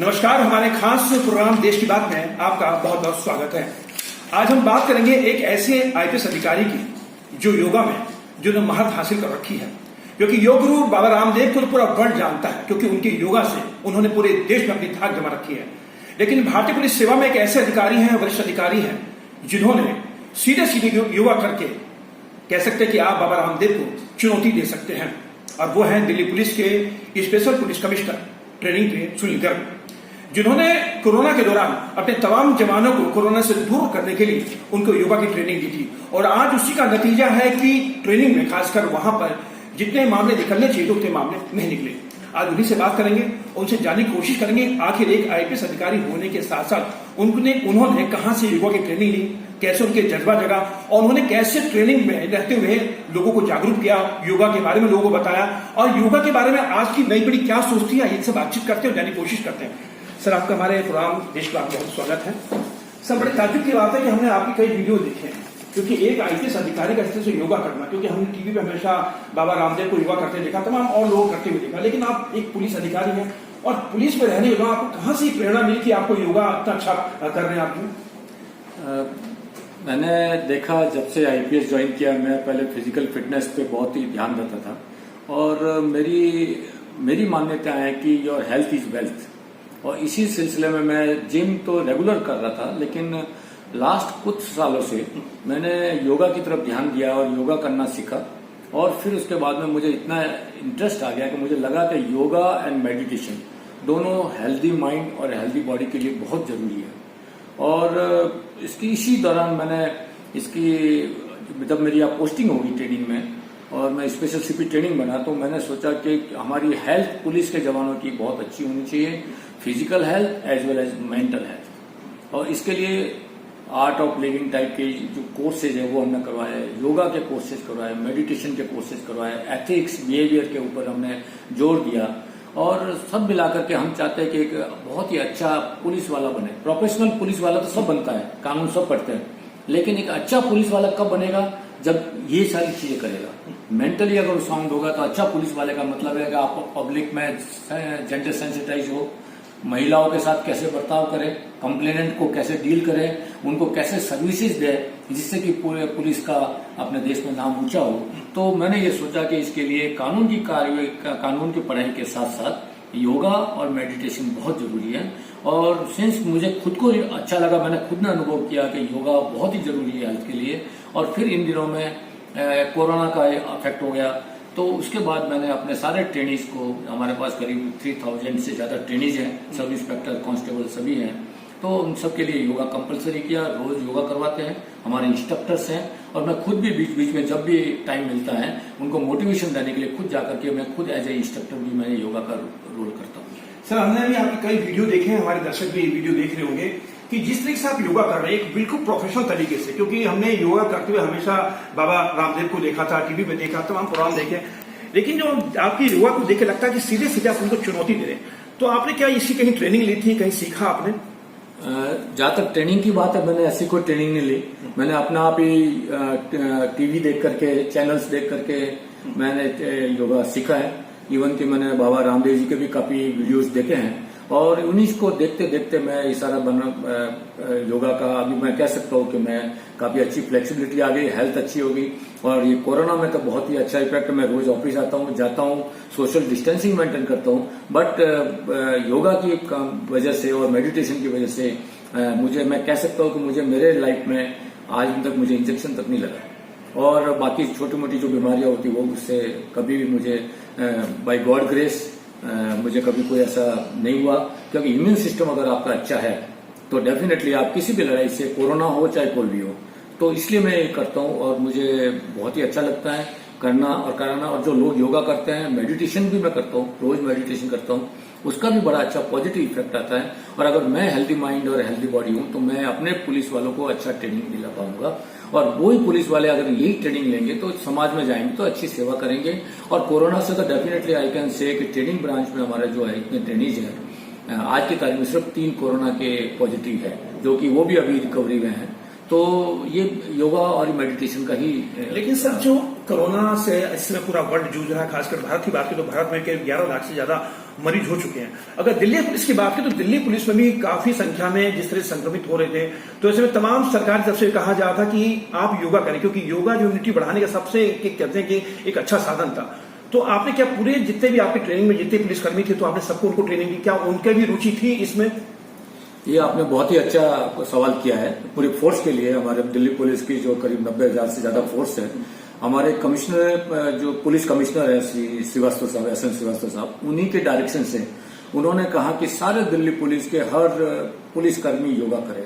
नमस्कार, हमारे खास प्रोग्राम देश की बात में आपका बहुत बहुत स्वागत है। आज हम बात करेंगे एक ऐसे आईपीएस अधिकारी की जो योगा में जिन्होंने महारत हासिल कर रखी है, क्योंकि योग गुरु बाबा रामदेव को पूरा वर्ल्ड जानता है, क्योंकि उनके योगा से उन्होंने पूरे देश में अपनी धाक जमा रखी है। लेकिन भारतीय पुलिस सेवा में एक ऐसे अधिकारी हैं, वरिष्ठ अधिकारी हैं, जिन्होंने सीधे सीधे योगा करके कह सकते हैं कि आप बाबा रामदेव को चुनौती दे सकते हैं, और वो हैं दिल्ली पुलिस के स्पेशल पुलिस कमिश्नर ट्रेनिंग के सुनील गर्ग, जिन्होंने कोरोना के दौरान अपने तमाम जवानों को कोरोना से दूर करने के लिए उनको योगा की ट्रेनिंग दी थी। और आज उसी का नतीजा है कि ट्रेनिंग में खासकर वहां पर जितने मामले निकलने चाहिए उतने मामले नहीं निकले। आज उन्हीं से बात करेंगे, उनसे जानने की कोशिश करेंगे आखिर एक आईपीएस अधिकारी होने के साथ साथ उन्होंने कहां से योगा की ट्रेनिंग ली, कैसे उनके जज्बा जगा, और उन्होंने कैसे ट्रेनिंग में रहते हुए लोगों को जागरूक किया, योगा के बारे में लोगों को बताया, और योगा के बारे में आज की नई पीढ़ी क्या सोचती है, इनसे बातचीत करते हैं, जानने की कोशिश करते हैं। सर, आपका हमारे प्रोग्राम देश का बहुत स्वागत है। सर, बड़े ताज्जुब की बात है कि हमने आपकी कई वीडियो देखे हैं, क्योंकि एक आईपीएस अधिकारी का इस तरह से योगा करना, क्योंकि हमने टीवी पे हमेशा बाबा रामदेव को योगा करते देखा, तमाम और लोग करते हुए देखा, लेकिन आप एक पुलिस अधिकारी हैं और पुलिस में रहने के बाद आपको कहां से प्रेरणा मिली कि आपको योगा इतना अच्छा कर रहे हैं आप? मैंने देखा, जब से आईपीएस ज्वाइन किया, मैं पहले फिजिकल फिटनेस पे बहुत ही ध्यान देता था, और मेरी मान्यता है कि योर हेल्थ इज वेल्थ, और इसी सिलसिले में मैं जिम तो रेगुलर कर रहा था, लेकिन लास्ट कुछ सालों से मैंने योगा की तरफ ध्यान दिया और योगा करना सीखा। और फिर उसके बाद में मुझे इतना इंटरेस्ट आ गया कि मुझे लगा कि योगा एंड मेडिटेशन दोनों हेल्दी माइंड और हेल्दी बॉडी के लिए बहुत जरूरी है। और इसी दौरान मैंने जब मेरी पोस्टिंग होगी ट्रेनिंग में और मैं स्पेशल सीपी ट्रेनिंग बना, तो मैंने सोचा कि हमारी हेल्थ पुलिस के जवानों की बहुत अच्छी होनी चाहिए, physical health as well as mental health. और इसके लिए आर्ट ऑफ लिविंग टाइप के जो कोर्सेज है वो हमने करवाए, योगा के कोर्सेज करवाए, मेडिटेशन के कोर्सेज करवाए, एथिक्स बिहेवियर के ऊपर हमने जोर दिया, और सब मिलाकर के हम चाहते हैं कि एक बहुत ही अच्छा पुलिस वाला बने। प्रोफेशनल पुलिस वाला तो सब बनता है, कानून सब पढ़ते हैं, लेकिन एक अच्छा पुलिस वाला कब बनेगा? जब ये सारी चीजें करेगा। मेंटली अगर वो साउंड होगा तो अच्छा पुलिस वाले का मतलब है कि आप पब्लिक में जेंडर सेंसिटाइज हो, महिलाओं के साथ कैसे बर्ताव करें, कंप्लेनेंट को कैसे डील करें, उनको कैसे सर्विसेज दें, जिससे कि पूरे पुलिस का अपने देश में नाम ऊंचा हो। तो मैंने ये सोचा कि इसके लिए कानून की पढ़ाई के साथ साथ योगा और मेडिटेशन बहुत जरूरी है। और सिंस मुझे खुद को अच्छा लगा, मैंने खुद ने अनुभव किया कि योगा बहुत ही जरूरी है हेल्थ के लिए। और फिर इन दिनों में कोरोना का इफेक्ट हो गया, तो उसके बाद मैंने अपने सारे ट्रेनीज को, हमारे पास करीब 3000 से ज्यादा ट्रेनीज हैं, सब इंस्पेक्टर कांस्टेबल सभी हैं, तो उन सब के लिए योगा कंपलसरी किया। रोज योगा करवाते हैं, हमारे इंस्ट्रक्टर्स हैं, और मैं खुद भी बीच बीच में जब भी टाइम मिलता है उनको मोटिवेशन देने के लिए खुद जाकर के मैं खुद एज ए इंस्ट्रक्टर भी मैं योगा का रोल करता हूँ। सर, हमने भी आपके कई वीडियो देखे हैं, हमारे दर्शक भी वीडियो देख रहे होंगे कि जिस तरीके से आप योगा कर रहे हैं एक बिल्कुल प्रोफेशनल तरीके से, क्योंकि हमने योगा करते हुए हमेशा बाबा रामदेव को देखा था, टीवी पे देखा, तमाम प्रोग्राम देखे, लेकिन जो आपकी योगा को देख के लगता है कि सीधे सीधे आप उनको चुनौती दे रहे हैं। तो आपने क्या इसी कहीं ट्रेनिंग ली थी, कहीं सीखा आपने? जहां तक ट्रेनिंग की बात है, मैंने ऐसी कोई ट्रेनिंग नहीं ली। मैंने अपना आप ही टीवी देख करके, चैनल्स देख करके मैंने योगा सीखा है। इवन कि मैंने बाबा रामदेव जी के भी काफी वीडियोस देखे हैं, और उन्हीं को देखते देखते मैं ये सारा योगा का, अभी मैं कह सकता हूँ कि मैं काफी अच्छी फ्लेक्सिबिलिटी आ गई, हेल्थ अच्छी होगी। और ये कोरोना में तो बहुत ही अच्छा इफेक्ट, मैं रोज ऑफिस जाता हूँ, सोशल डिस्टेंसिंग मेंटेन करता हूँ, बट योगा की वजह से और मेडिटेशन की वजह से मैं कह सकता हूँ कि मुझे मेरे लाइफ में आज तक मुझे इंजेक्शन तक नहीं लगा। और बाकी छोटी मोटी जो बीमारियां होती वो उससे कभी भी मुझे बाय गॉड ग्रेस मुझे कभी कोई ऐसा नहीं हुआ, क्योंकि इम्यून सिस्टम अगर आपका अच्छा है तो डेफिनेटली आप किसी भी लड़ाई से, कोरोना हो चाहे कोई भी हो, तो इसलिए मैं ये करता हूँ और मुझे बहुत ही अच्छा लगता है करना और कराना। और जो लोग योगा करते हैं, मेडिटेशन भी मैं करता हूँ, रोज मेडिटेशन करता हूँ, उसका भी बड़ा अच्छा पॉजिटिव इफेक्ट आता है। और अगर मैं हेल्दी माइंड और हेल्दी बॉडी हूँ तो मैं अपने पुलिस वालों को अच्छा ट्रेनिंग दिला पाऊंगा, और वही पुलिस वाले अगर यही ट्रेनिंग लेंगे तो समाज में जाएंगे तो अच्छी सेवा करेंगे। और कोरोना से तो डेफिनेटली आई कैन से कि ट्रेनिंग ब्रांच में हमारे जो है इतने ट्रेनीज हैं, आज की तारीख में सिर्फ 3 कोरोना के पॉजिटिव है, जो कि वो भी अभी रिकवरी में है। तो ये योगा और मेडिटेशन का ही। लेकिन सर, जो कोरोना से इस समय पूरा वर्ल्ड जूझ रहा है, खासकर भारत की बात की तो भारत में 11 लाख से ज्यादा मरीज हो चुके हैं। अगर दिल्ली पुलिस की बात की तो दिल्ली पुलिस में भी काफी संख्या में जिस तरह से संक्रमित हो रहे थे, तो ऐसे में तमाम सरकार की तरफ से कहा जा रहा था कि आप योगा करें, क्योंकि योगा जो इम्यूनिटी बढ़ाने का सबसे कहते हैं कि एक अच्छा साधन था। तो आपने क्या पूरे जितने भी आपकी ट्रेनिंग में जितने पुलिसकर्मी थे, तो आपने सबको उनको ट्रेनिंग दी, क्या उनके भी रुचि थी इसमें? ये आपने बहुत ही अच्छा सवाल किया है। पूरी फोर्स के लिए हमारे दिल्ली पुलिस की जो करीब 90,000 से ज्यादा फोर्स है, हमारे कमिश्नर जो पुलिस कमिश्नर है श्री श्रीवास्तव साहब, एसएन श्रीवास्तव साहब, उन्हीं के डायरेक्शन से उन्होंने कहा कि सारे दिल्ली पुलिस के हर पुलिसकर्मी योगा करें।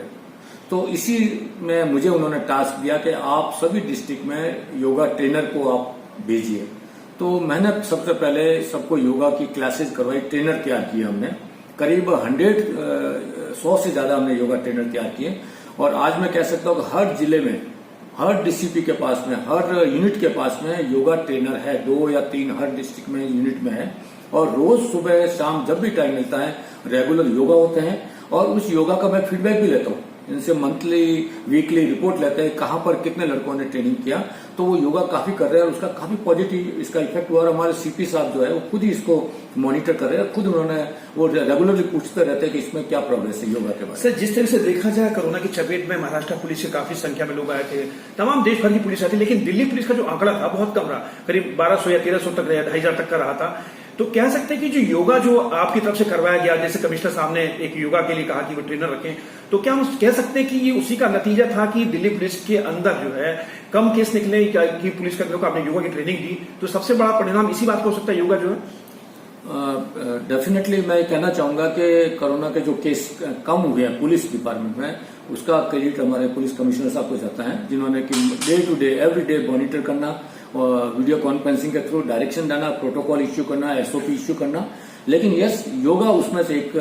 तो इसी में मुझे उन्होंने टास्क दिया कि आप सभी डिस्ट्रिक्ट में योगा ट्रेनर को आप भेजिए। तो मैंने सबसे पहले सबको योगा की क्लासेस करवाई, ट्रेनर तैयार किए हमने, करीब 100 से ज्यादा हमने योगा ट्रेनर तैयार किए। और आज मैं कह सकता हूँ कि हर जिले में, हर डीसीपी के पास में, हर यूनिट के पास में योगा ट्रेनर है, 2 या 3 हर डिस्ट्रिक्ट में यूनिट में है। और रोज सुबह शाम जब भी टाइम मिलता है रेगुलर योगा होते हैं, और उस योगा का मैं फीडबैक भी लेता हूँ। इनसे मंथली वीकली रिपोर्ट लेते हैं कहाँ पर कितने लड़कों ने ट्रेनिंग किया। तो वो योगा काफी कर रहे हैं और उसका काफी पॉजिटिव इसका इफेक्ट हुआ। और हमारे सीपी साहब जो है वो खुद ही इसको मॉनिटर कर रहे हैं, खुद उन्होंने वो रेगुलरली पूछते रहते हैं कि इसमें क्या प्रोग्रेस है योगा के बाद। सर, जिस तरह से देखा जाए कोरोना की चपेट में महाराष्ट्र पुलिस से काफी संख्या में लोग आए थे, तमाम देश भर की पुलिस आई थी, लेकिन दिल्ली पुलिस का जो आंकड़ा था बहुत कम रहा, करीब 1200 या 1300 तक, 2500 तक का रहा था। तो कह सकते हैं कि जो योगा जो आपकी तरफ से करवाया गया, जैसे कमिश्नर साहब ने एक योगा के लिए कहा कि वो ट्रेनर रखें, तो क्या हम कह सकते हैं कि ये उसी का नतीजा था कि दिल्ली पुलिस के अंदर जो है कम केस निकले कि पुलिसकर्मियों को आपने योगा की ट्रेनिंग दी, तो सबसे बड़ा परिणाम इसी बात को हो सकता है योगा जो है? डेफिनेटली मैं कहना चाहूंगा कि कोरोना के जो केस कम हुए हैं पुलिस डिपार्टमेंट में, उसका क्रेडिट हमारे पुलिस कमिश्नर साहब को जाता है, जिन्होंने कि day to day every day monitor करना और वीडियो कॉन्फ्रेंसिंग के थ्रू डायरेक्शन देना, प्रोटोकॉल इश्यू करना, एसओपी इश्यू करना। लेकिन यस, योगा उसमें से एक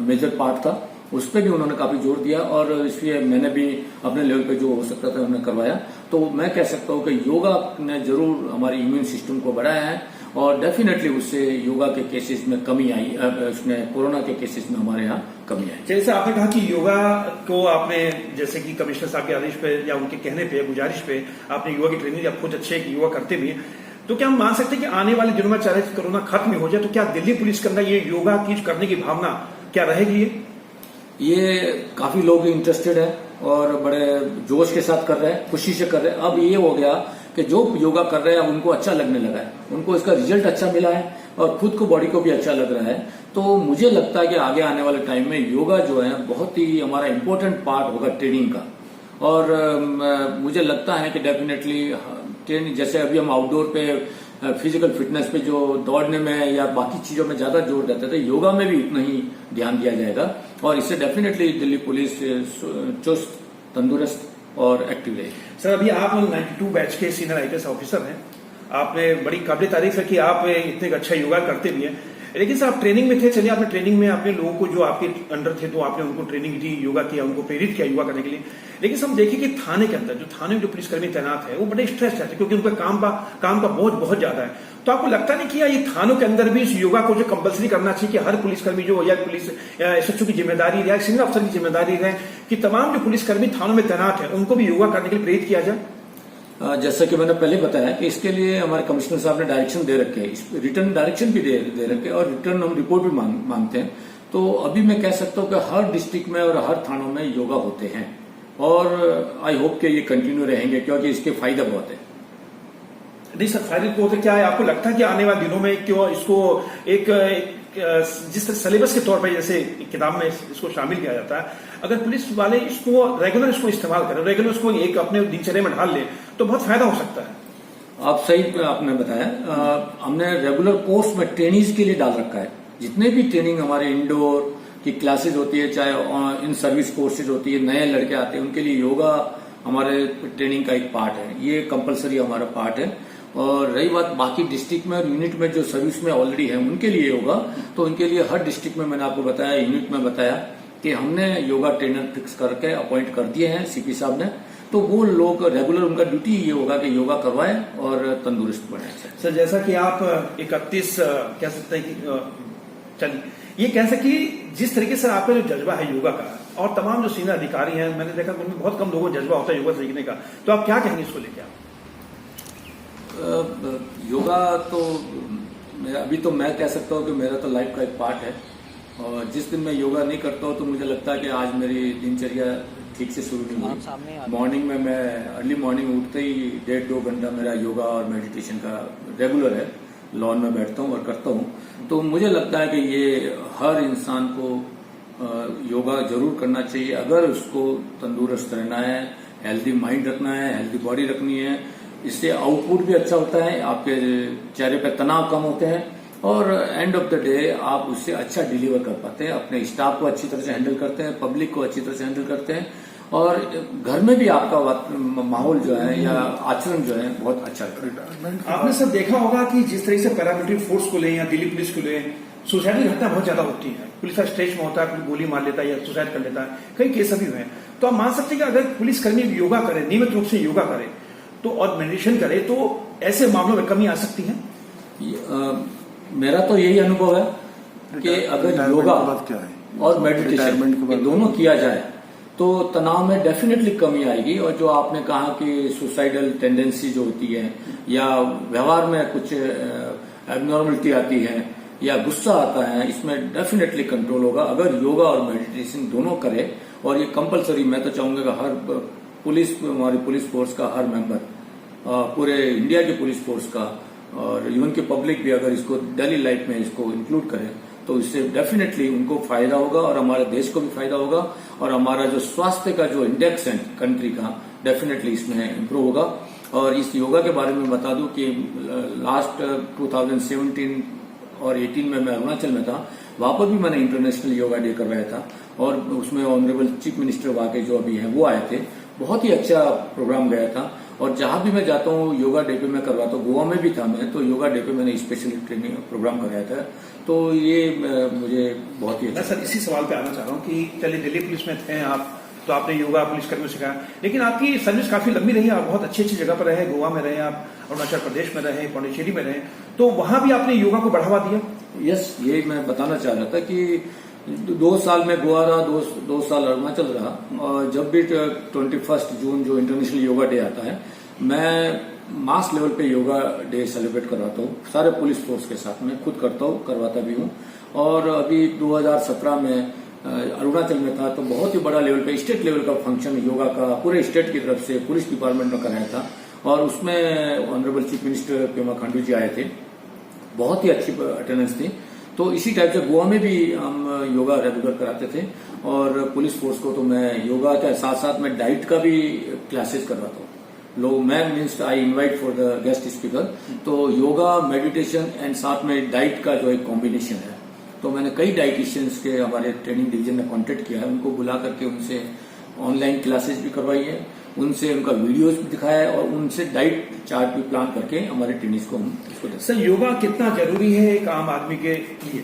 मेजर पार्ट था, उस पर भी उन्होंने काफी जोर दिया और इसलिए मैंने भी अपने लेवल पे जो हो सकता था उन्होंने करवाया। तो मैं कह सकता हूँ कि योगा ने जरूर हमारे इम्यून सिस्टम को बढ़ाया है और डेफिनेटली उससे योगा के केसेस में कमी आई, उसमें कोरोना के केसेस में हमारे यहाँ कमी आई। जैसे आपने कहा कि योगा को आपने जैसे कि कमिश्नर साहब के आदेश पे या उनके कहने पे, गुजारिश पे आपने योगा की ट्रेनिंग, आप खुद अच्छे योगा करते भी हैं, तो क्या हम मान सकते हैं कि आने वाले दिनों में चाहे कोरोना खत्म हो जाए तो क्या दिल्ली पुलिस के अंदर ये योगा की करने की भावना क्या रहेगी? ये काफी लोग इंटरेस्टेड है और बड़े जोश के साथ कर रहे हैं, खुशी से कर रहे हैं। अब ये हो गया कि जो योगा कर रहे हैं उनको अच्छा लगने लगा है, उनको इसका रिजल्ट अच्छा मिला है और खुद को, बॉडी को भी अच्छा लग रहा है। तो मुझे लगता है कि आगे आने वाले टाइम में योगा जो है बहुत ही हमारा इम्पोर्टेंट पार्ट होगा ट्रेनिंग का। और मुझे लगता है कि डेफिनेटली ट्रेनिंग, जैसे अभी हम आउटडोर पे फिजिकल फिटनेस पे जो दौड़ने में या बाकी चीजों में ज्यादा जोर देते थे, योगा में भी इतना ही ध्यान दिया जाएगा और इससे डेफिनेटली दिल्ली पुलिस चुस्त, तंदुरुस्त और एक्टिव रहेगी। सर, अभी आप 92 बैच के सीनियर आईपीएस ऑफिसर हैं, आपने बड़ी काबिल तारीफ है कि आप इतने अच्छा योगा करते भी हैं, लेकिन सर आप ट्रेनिंग में थे, चलिए आपने ट्रेनिंग में अपने लोगों को जो आपके अंडर थे तो आपने उनको ट्रेनिंग दी, योगा किया, उनको प्रेरित किया योगा करने के लिए। लेकिन हम देखें कि थाने के अंदर जो थाने में जो पुलिसकर्मी तैनात है वो बड़े स्ट्रेस रहते हैं क्योंकि उनका काम का बोझ बहुत ज्यादा है। तो आपको लगता नहीं कि ये थानों के अंदर भी इस योगा को जो कंपलसरी करना चाहिए कि हर पुलिसकर्मी जो या पुलिस एसएचओ की जिम्मेदारी या सीनियर अफसर की जिम्मेदारी है कि तमाम जो पुलिसकर्मी थानों में तैनात है उनको भी योगा करने के लिए प्रेरित किया जाए? जैसा कि मैंने पहले बताया कि इसके लिए हमारे कमिश्नर साहब ने डायरेक्शन दे रखे हैं, रिटर्न डायरेक्शन भी दे रखे हैं और रिटर्न हम रिपोर्ट भी मांगते हैं। तो अभी मैं कह सकता हूँ कि हर डिस्ट्रिक्ट में और हर थानों में योगा होते हैं और आई होप कि ये कंटिन्यू रहेंगे क्योंकि इसके फायदे बहुत है। नहीं सर, फायदे तो होते क्या है, आपको लगता है कि आने वाले दिनों में क्यों इसको एक जिस तरह सिलेबस के तौर पर जैसे किताब में इसको शामिल किया जाता है, अगर पुलिस वाले इसको रेगुलर इसको इस्तेमाल करें, रेगुलर इसको एक अपने दिनचर्या में ढाल ले तो बहुत फायदा हो सकता है। आप सही आपने बताया, हमने रेगुलर कोर्स में ट्रेनिंग्स के लिए डाल रखा है। जितने भी ट्रेनिंग हमारे इंडोर की क्लासेज होती है, चाहे इन सर्विस कोर्सेज होती है, नए लड़के आते हैं उनके लिए योगा हमारे ट्रेनिंग का एक पार्ट है, ये कंपलसरी हमारा पार्ट है। और रही बात बाकी डिस्ट्रिक्ट में और यूनिट में जो सर्विस में ऑलरेडी है उनके लिए होगा, तो उनके लिए हर डिस्ट्रिक्ट में मैंने आपको बताया, यूनिट में बताया कि हमने योगा ट्रेनर फिक्स करके अपॉइंट कर दिए हैं सीपी साहब ने। तो वो लोग रेगुलर, उनका ड्यूटी ये होगा कि योगा करवाएं और तंदुरुस्त बनाएं। सर, जैसा कि आप 31 कह सकते हैं कि चलिए ये कह सकते कि जिस तरीके से आपका जो जज्बा है योगा का और तमाम जो सीनियर अधिकारी हैं, मैंने देखा उनमें बहुत कम लोगों को जज्बा होता है योगा सीखने का, तो आप क्या कहेंगे इसको लेकर? योगा तो अभी तो मैं कह सकता हूँ कि मेरा तो लाइफ का एक पार्ट है, और जिस दिन मैं योगा नहीं करता हूँ तो मुझे लगता है कि आज मेरी दिनचर्या ठीक से शुरू नहीं हुई। मॉर्निंग में मैं अर्ली मॉर्निंग उठते ही 1.5-2 घंटा मेरा योगा और मेडिटेशन का रेगुलर है। लॉन में बैठता हूँ और करता हूँ। तो मुझे लगता है कि ये हर इंसान को योगा जरूर करना चाहिए अगर उसको तंदुरुस्त रहना है, हेल्दी माइंड रखना है, हेल्दी बॉडी रखनी है। इससे आउटपुट भी अच्छा होता है, आपके चेहरे पे तनाव कम होते हैं और एंड ऑफ द डे आप उससे अच्छा डिलीवर कर पाते हैं, अपने स्टाफ को अच्छी तरह से हैंडल करते हैं, पब्लिक को अच्छी तरह से हैंडल करते हैं, और घर में भी आपका माहौल जो है या आचरण जो है बहुत अच्छा रहता है। आपने सब देखा होगा कि जिस तरह से पैरामिलिट्री फोर्स को ले या दिल्ली पुलिस को ले, सुसाइड घटना बहुत ज्यादा होती है। पुलिस का स्ट्रेच में होता है, कोई गोली मार लेता है या सुसाइड कर लेता है, कई केस अभी हुए हैं। तो आप मान सकते हैं कि अगर पुलिसकर्मी योगा करे, नियमित रूप से योगा करे तो और मेडिटेशन करे तो ऐसे मामलों में कमी आ सकती है। मेरा तो यही अनुभव है कि अगर योगा और मेडिटेशन दोनों किया जाए तो तनाव में डेफिनेटली कमी आएगी। और जो आपने कहा कि सुसाइडल टेंडेंसी जो होती है या व्यवहार में कुछ एबनॉर्मलिटी आती है या गुस्सा आता है, इसमें डेफिनेटली कंट्रोल होगा अगर योगा और मेडिटेशन दोनों करे। और ये कंपलसरी, मैं तो चाहूंगा कि हर हमारी पुलिस फोर्स का हर मेंबर, पूरे इंडिया की पुलिस फोर्स का और इवन की पब्लिक भी अगर इसको डेली लाइफ में इसको इंक्लूड करे तो इससे डेफिनेटली उनको फायदा होगा और हमारे देश को भी फायदा होगा, और हमारा जो स्वास्थ्य का जो इंडेक्स है कंट्री का डेफिनेटली इसमें इम्प्रूव होगा। और इस योगा के बारे में बता दूं कि लास्ट 2017 और 18 में मैं अरुणाचल में था, वहां पर भी मैंने इंटरनेशनल योगा डे करवाया था और उसमें ऑनरेबल चीफ मिनिस्टर वहां के जो अभी हैं वो आए थे। बहुत ही अच्छा प्रोग्राम गया था। और जहां भी मैं जाता हूँ योगा डे पे मैं करवाता हूँ। गोवा में भी था मैं, तो योगा डे पे मैंने स्पेशली ट्रेनिंग प्रोग्राम कराया था। तो ये मुझे बहुत ही अच्छा। मैं सर इसी सवाल पे आना चाह रहा हूँ कि चलिए दिल्ली पुलिस में थे आप, तो आपने योगा पुलिसकर्मियों से सिखाया, लेकिन आपकी सर्विस काफी लंबी रही, आप बहुत अच्छी अच्छी जगह पर रहे, गोवा में रहे, आप अरुणाचल प्रदेश में रहे, पांडिचेरी में रहे, तो वहां भी आपने योगा को बढ़ावा दिया। यस, ये मैं बताना चाह रहा था कि 2 साल में गोवा रहा, 2 साल अरुणाचल रहा, और जब भी 21 जून जो इंटरनेशनल योगा डे आता है, मैं मास लेवल पे योगा डे सेलिब्रेट करवाता हूँ सारे पुलिस फोर्स के साथ। मैं खुद करता हूँ, करवाता भी हूँ। और अभी 2017 में अरुणाचल में था तो बहुत ही बड़ा लेवल पे स्टेट लेवल का फंक्शन योगा का पूरे स्टेट की तरफ से पुलिस डिपार्टमेंट में कराया था, और उसमें honourable chief minister Pema Khandu ji आए थे। बहुत ही अच्छी अटेंडेंस थी। तो इसी टाइप से गोवा में भी हम योगा रेगुलर कराते थे, और पुलिस फोर्स को तो मैं योगा के साथ साथ में डाइट का भी क्लासेस करवाता हूँ। मैं means I invite for the guest speaker, तो योगा, मेडिटेशन एंड साथ में डाइट का जो एक कॉम्बिनेशन है, तो मैंने कई डाइटिशियंस के हमारे ट्रेनिंग डिवीजन में कांटेक्ट किया है, उनको बुला करके उनसे ऑनलाइन क्लासेस भी करवाई है, उनसे उनका वीडियोस भी दिखाया है, और उनसे डाइट चार्ट भी प्लान करके हमारे ट्रेनिंग्स को हम इसको। सर योगा कितना जरूरी है एक आम आदमी के लिए?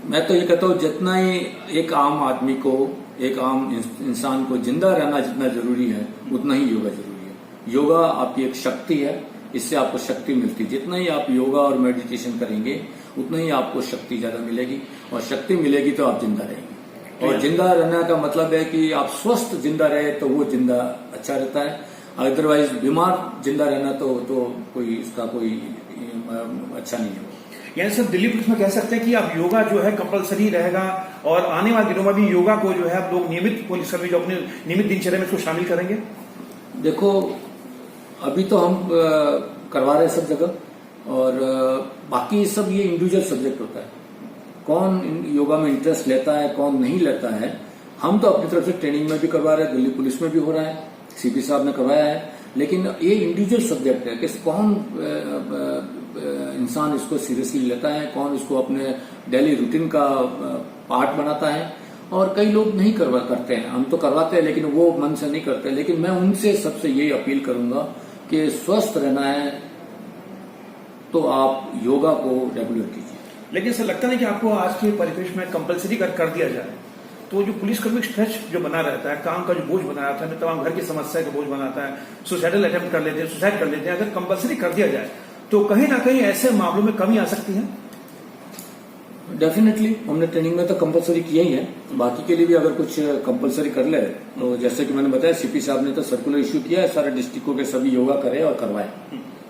मैं तो ये कहता हूँ जितना ही एक आम आदमी को, एक आम इंसान को जिंदा रहना जितना जरूरी है उतना ही योगा जरूरी है। योगा आपकी एक शक्ति है, इससे आपको शक्ति मिलती है। जितना ही आप योगा और मेडिटेशन करेंगे उतना ही आपको शक्ति ज्यादा मिलेगी, और शक्ति मिलेगी तो आप जिंदा रहेंगे। और जिंदा रहने का मतलब है कि आप स्वस्थ जिंदा रहे तो वो जिंदा अच्छा रहता है, अदरवाइज बीमार जिंदा रहना तो कोई इसका कोई अच्छा नहीं है। यानी सर दिल्ली पुलिस में कह सकते हैं कि आप योगा जो है कंपलसरी रहेगा, और आने वाले दिनों में भी योगा को जो है आप लोग नियमित पुलिसकर्मी जो अपने नियमित दिनचर्या में इसको शामिल करेंगे। देखो अभी तो हम करवा रहे हैं सब जगह, और बाकी सब ये इंडिविजुअल सब्जेक्ट होता है, कौन योगा में इंटरेस्ट लेता है कौन नहीं लेता है। हम तो अपनी तरफ से ट्रेनिंग में भी करवा रहे हैं, दिल्ली पुलिस में भी हो रहा है, सीपी साहब ने करवाया है, लेकिन ये इंडिविजुअल सब्जेक्ट है कि कौन इंसान इसको सीरियसली लेता है, कौन इसको अपने डेली रूटीन का पार्ट बनाता है। और कई लोग नहीं करते हैं, हम तो करवाते हैं लेकिन वो मन से नहीं करते। लेकिन मैं उनसे सबसे यही अपील करूंगा कि स्वस्थ रहना है तो आप योगा को रेगुलर कीजिए। लेकिन सर लगता नहीं कि आपको आज के परिवेश में कंपलसरी कर दिया जाए तो जो पुलिसकर्मी स्ट्रेच जो बना रहता है, काम का जो बोझ बना रहता है, तमाम घर की समस्या का बोझ बनाता है, सुसाइडल अटेम्प्ट कर लेते हैं, सुसाइड कर लेते हैं, अगर कंपलसरी कर दिया जाए तो कहीं ना कहीं ऐसे मामलों में कमी आ सकती है। डेफिनेटली हमने ट्रेनिंग में तो कंपलसरी किया ही है, बाकी के लिए भी अगर कुछ कंपलसरी कर ले तो जैसे कि मैंने बताया सीपी साहब ने तो सर्कुलर इश्यू किया है, सारे डिस्ट्रिक्टों के सभी योगा करे और करवाए,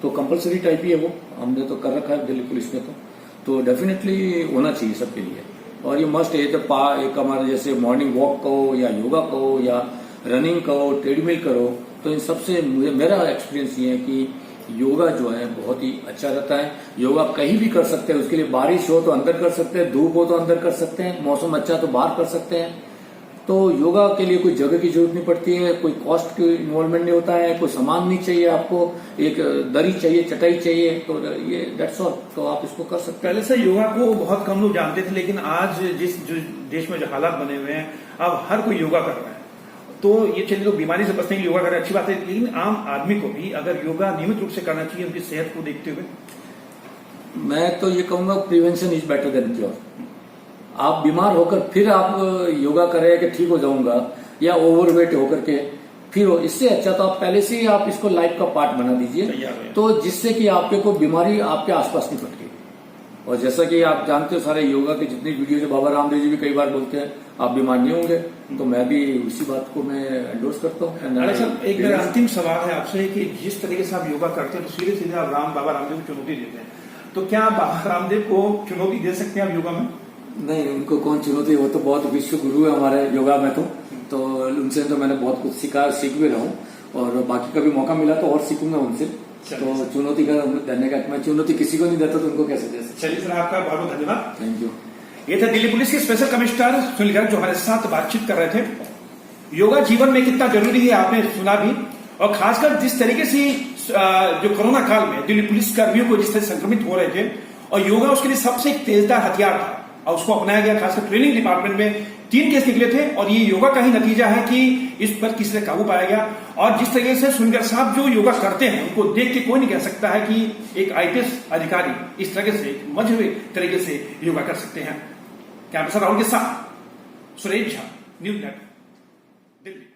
तो कंपलसरी टाइप ही है वो, हमने तो कर रखा है दिल्ली पुलिस ने तो डेफिनेटली होना चाहिए सबके लिए। और ये मस्ट है, एक हमारे जैसे मॉर्निंग वॉक कहो या योगा कहो या रनिंग कहो, ट्रेडमिल करो, तो इन सबसे मेरा एक्सपीरियंस ये है कि योगा जो है बहुत ही अच्छा रहता है। योगा कहीं भी कर सकते हैं, उसके लिए बारिश हो तो अंदर कर सकते हैं, धूप हो तो अंदर कर सकते हैं, मौसम अच्छा तो बाहर कर सकते हैं। तो योगा के लिए कोई जगह की जरूरत नहीं पड़ती है, कोई कॉस्ट की इन्वॉल्वमेंट नहीं होता है, कोई सामान नहीं चाहिए आपको, एक दरी चाहिए, चटाई चाहिए, तो ये दैट्स ऑल, तो आप इसको कर सकते हैं। पहले से योगा को बहुत कम लोग जानते थे, लेकिन आज जो देश में जो हालात बने हुए हैं, अब हर कोई योगा कर रहा है। तो ये चलिए लोग बीमारी से बचने के लिए योगा करें, अच्छी बात है, लेकिन आम आदमी को भी अगर योगा नियमित रूप से करना चाहिए उनकी सेहत को देखते हुए। मैं तो ये कहूंगा prevention is better than cure. आप बीमार होकर फिर आप योगा करें कि ठीक हो जाऊंगा, या ओवरवेट होकर के फिर हो, इससे अच्छा तो आप पहले से ही आप इसको लाइफ का पार्ट बना दीजिए, तो जिससे कि आपके को बीमारी आपके आसपास नहीं पड़ती। और जैसा कि आप जानते हो सारे योगा के जितनी वीडियो है, बाबा रामदेव जी भी कई बार बोलते हैं आप बीमार नहीं होंगे, तो मैं भी उसी बात को मैं एंडोर्स करता हूँ। एक मेरा अंतिम सवाल है आपसे कि जिस तरीके से आप योगा करते हैं तो सीधे सीधे आप बाबा रामदेव को चुनौती देते हैं, तो क्या बाबा रामदेव को चुनौती दे सकते हैं आप योगा में? नहीं, उनको कौन चुनौती, वो तो बहुत विश्व गुरु है हमारे योगा में, तो उनसे तो मैंने बहुत कुछ सीख भी रहा हूँ, और बाकी कभी मौका मिला तो और सीखूंगा उनसे। तो चुनौती का देने का, मैं चुनौती किसी को नहीं देता तो उनको कैसे दे सकता। चलिए सर, आपका बहुत बहुत धन्यवाद। Thank you. ये थे दिल्ली पुलिस के स्पेशल कमिश्नर सुनील गर्ग जो हमारे साथ बातचीत कर रहे थे। योगा जीवन में कितना जरूरी है आपने सुना भी, और खासकर जिस तरीके से जो कोरोना काल में दिल्ली पुलिस कर्मियों को जिस तरह संक्रमित हो रहे थे, और योगा उसके लिए सबसे एक तेजदार हथियार था, और उसको अपनाया गया। खासकर ट्रेनिंग डिपार्टमेंट में 3 केस निकले थे, और ये योगा का ही नतीजा है कि इस पर किसी से काबू पाया गया। और जिस तरीके से सुनील साहब जो योगा करते हैं, उनको देख के कोई नहीं कह सकता है कि एक आईपीएस अधिकारी इस तरह से मजबूत तरीके से योगा कर सकते हैं। कैमरा राहुल के साथ सुरेश झा, न्यूज़ नेट, दिल्ली।